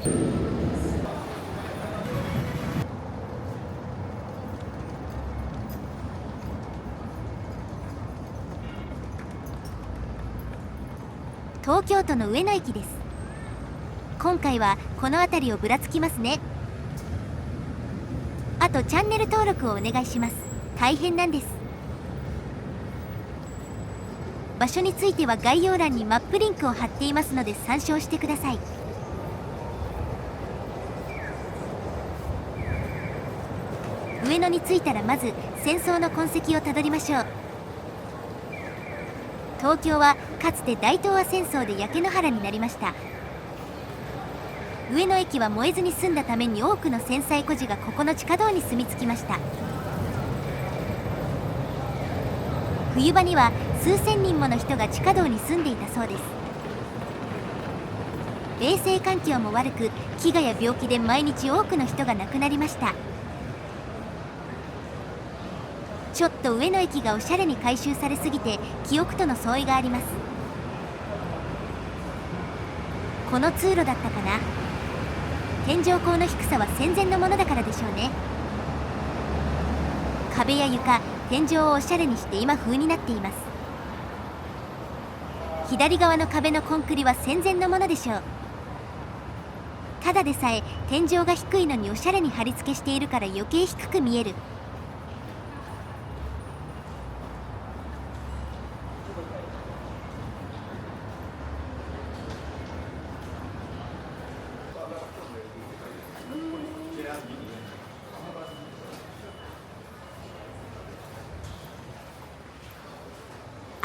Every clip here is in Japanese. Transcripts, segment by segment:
東京都の上野駅です。今回はこの辺りをぶらつきますね。あとチャンネル登録をお願いします。大変なんです。場所については概要欄にマップリンクを貼っていますので参照してください。上野に着いたらまず戦争の痕跡をたどりましょう。東京はかつて大東亜戦争で焼け野原になりました。上野駅は燃えずに済んだために多くの戦災孤児がここの地下道に住み着きました。冬場には数千人もの人が地下道に住んでいたそうです。衛生環境も悪く、飢餓や病気で毎日多くの人が亡くなりました。ちょっと上野駅がおしゃれに改修されすぎて記憶との相違があります。この通路だったかな。天井高の低さは戦前のものだからでしょうね。壁や床、天井をおしゃれにして今風になっています。左側の壁のコンクリは戦前のものでしょう。ただでさえ天井が低いのにおしゃれに貼り付けしているから余計低く見える。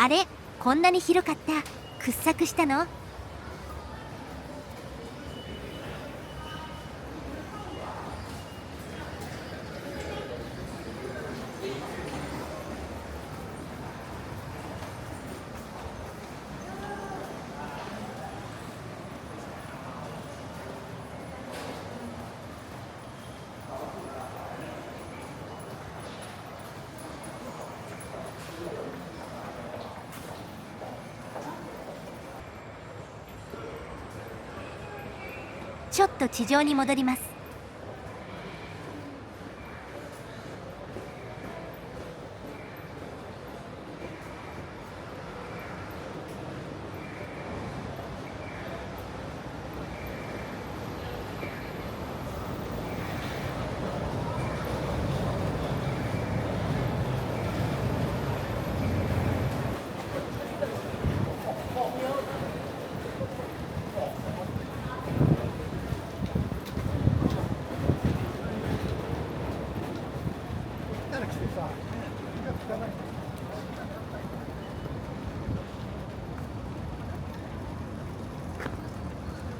あれ、こんなに広かった。掘削したの？ちょっと地上に戻ります。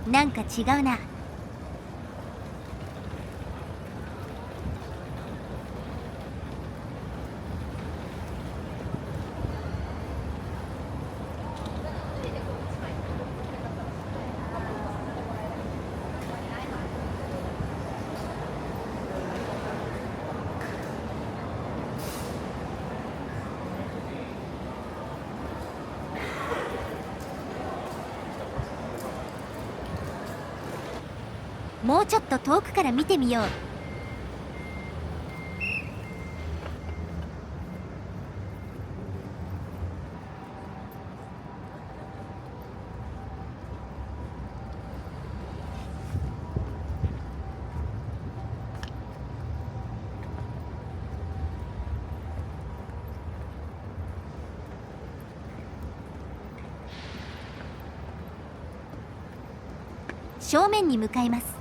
なんか違うな。もうちょっと遠くから見てみよう。正面に向かいます。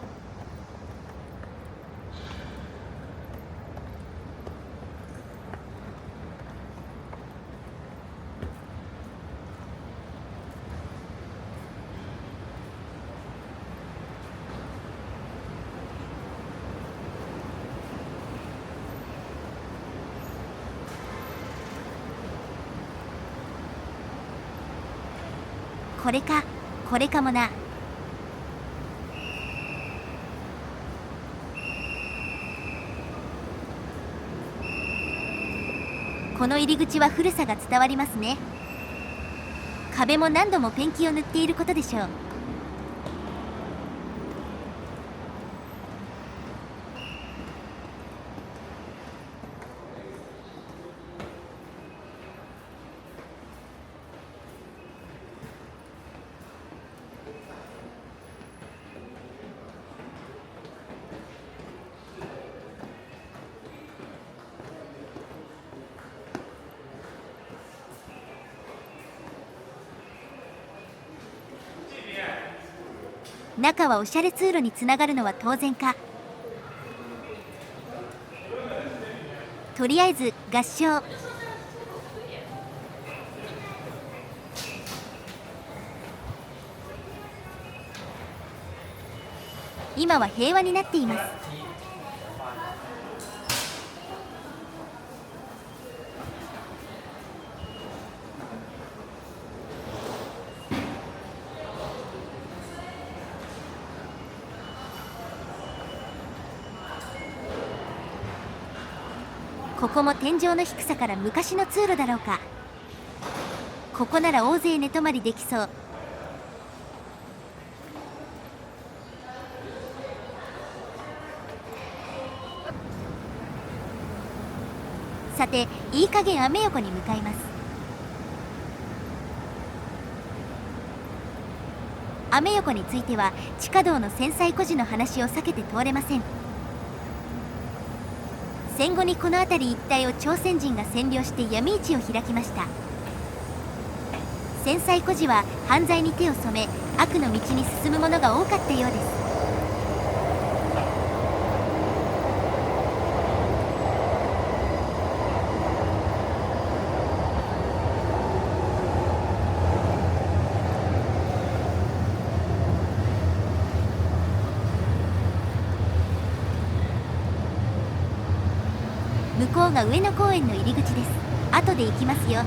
これか、これかもな。この入り口は古さが伝わりますね。壁も何度もペンキを塗っていることでしょう。中はおしゃれ通路につながるのは当然か。とりあえず合掌。今は平和になっています。ここも天井の低さから昔の通路だろうか。ここなら大勢寝泊まりできそう。さて、いい加減アメ横に向かいます。アメ横については地下道の戦災孤児の話を避けて通れません。戦後にこの辺り一帯を朝鮮人が占領して闇市を開きました。戦災孤児は犯罪に手を染め、悪の道に進む者が多かったようです。向こうが上野公園の入り口です。後で行きますよ。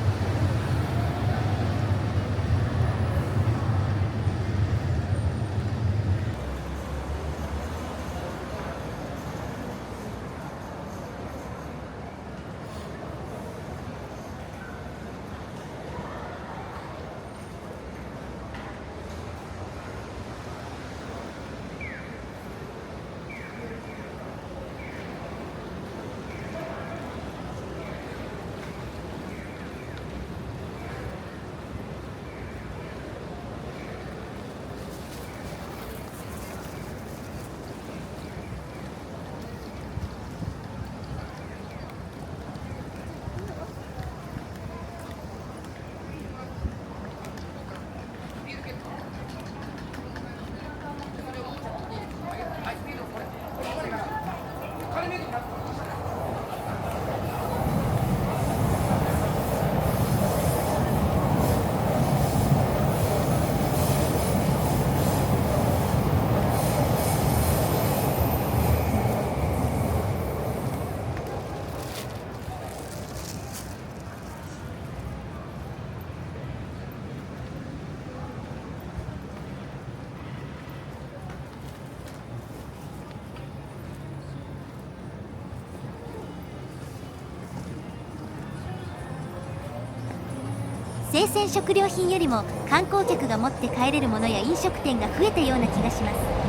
生鮮食料品よりも観光客が持って帰れるものや飲食店が増えたような気がします。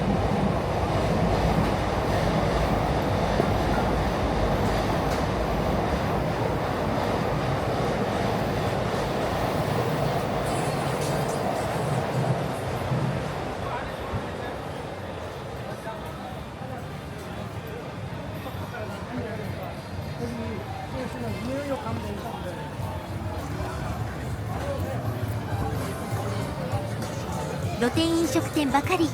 露店飲食店ばかり。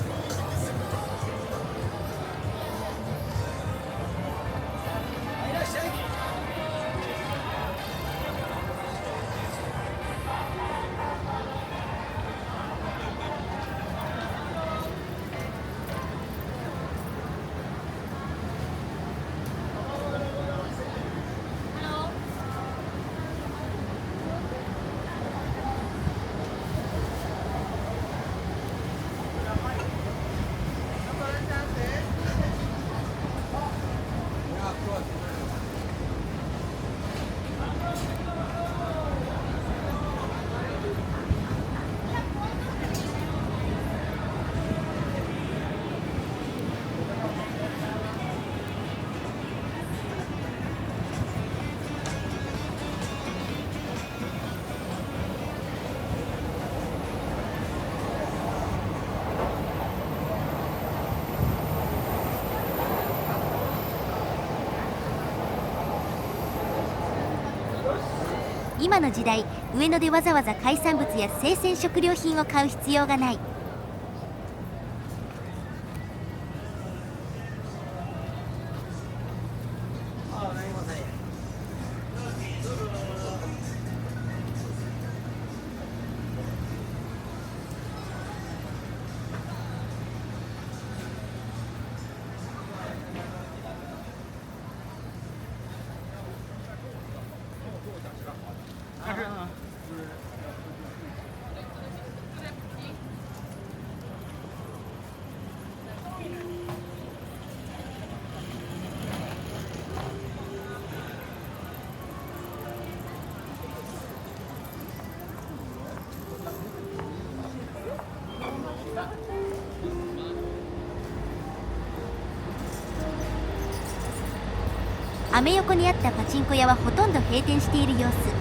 今の時代、上野でわざわざ海産物や生鮮食料品を買う必要がない。アメ横にあったパチンコ屋はほとんど閉店している様子。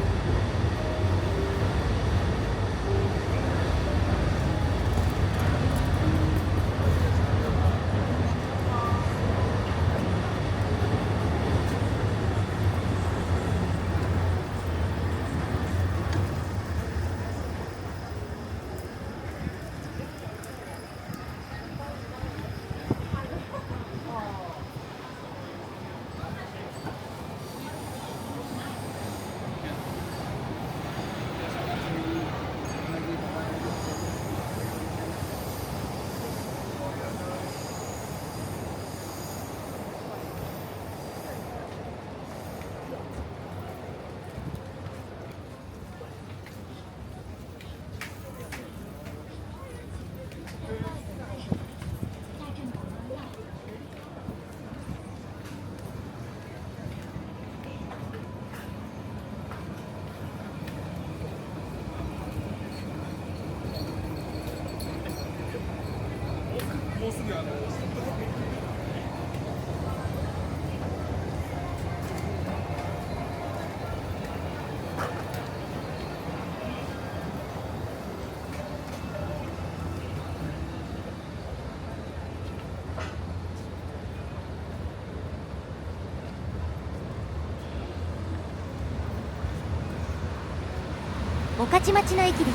御徒町の駅です。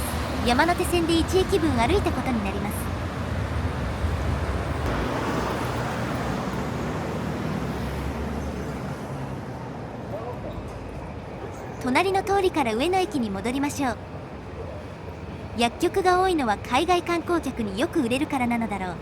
山手線で1駅分歩いたことになります。隣の通りから上野駅に戻りましょう。薬局が多いのは海外観光客によく売れるからなのだろう。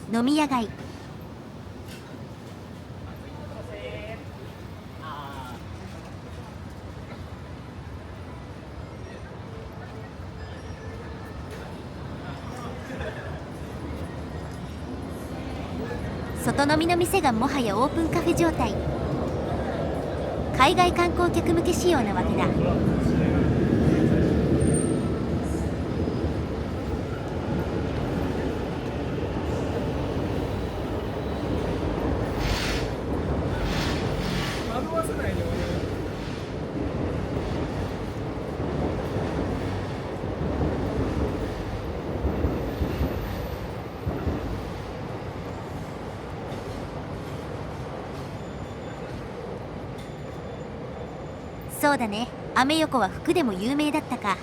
飲み屋街。外飲みの店がもはやオープンカフェ状態。海外観光客向け仕様なわけだ。そうだね、アメ横は服でも有名だったか。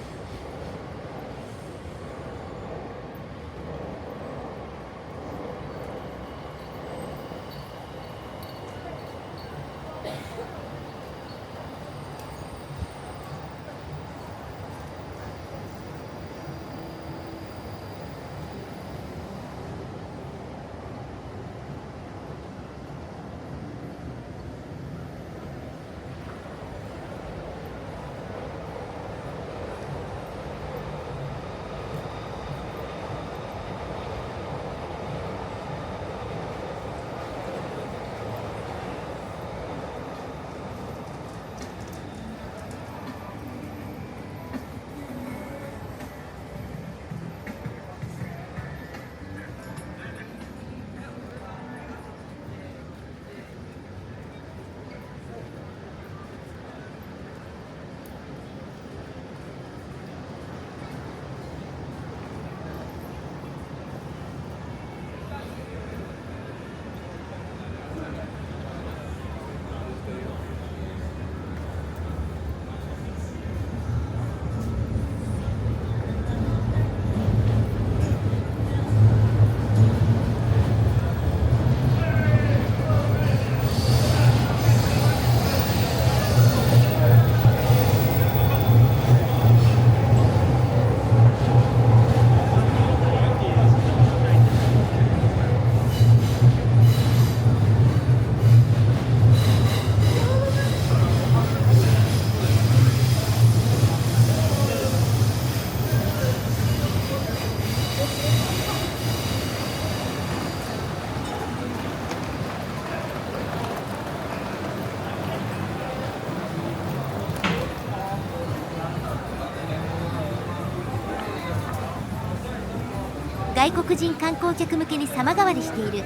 外国人観光客向けに様変わりしている。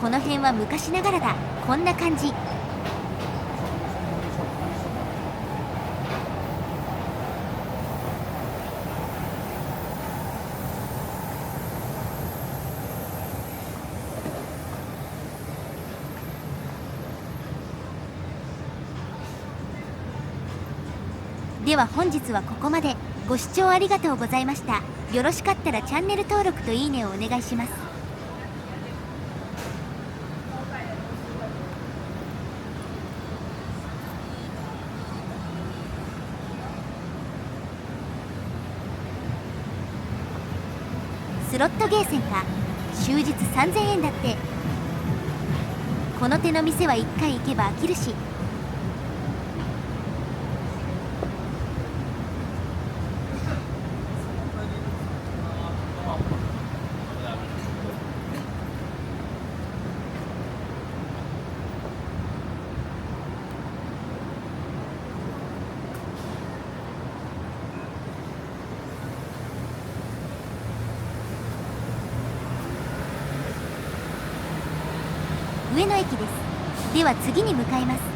この辺は昔ながらだ。こんな感じ。では本日はここまで。ご視聴ありがとうございました。よろしかったらチャンネル登録といいねをお願いします。スロットゲーセンか。終日3000円だって。この手の店は1回行けば飽きるし。上野駅です。では次に向かいます。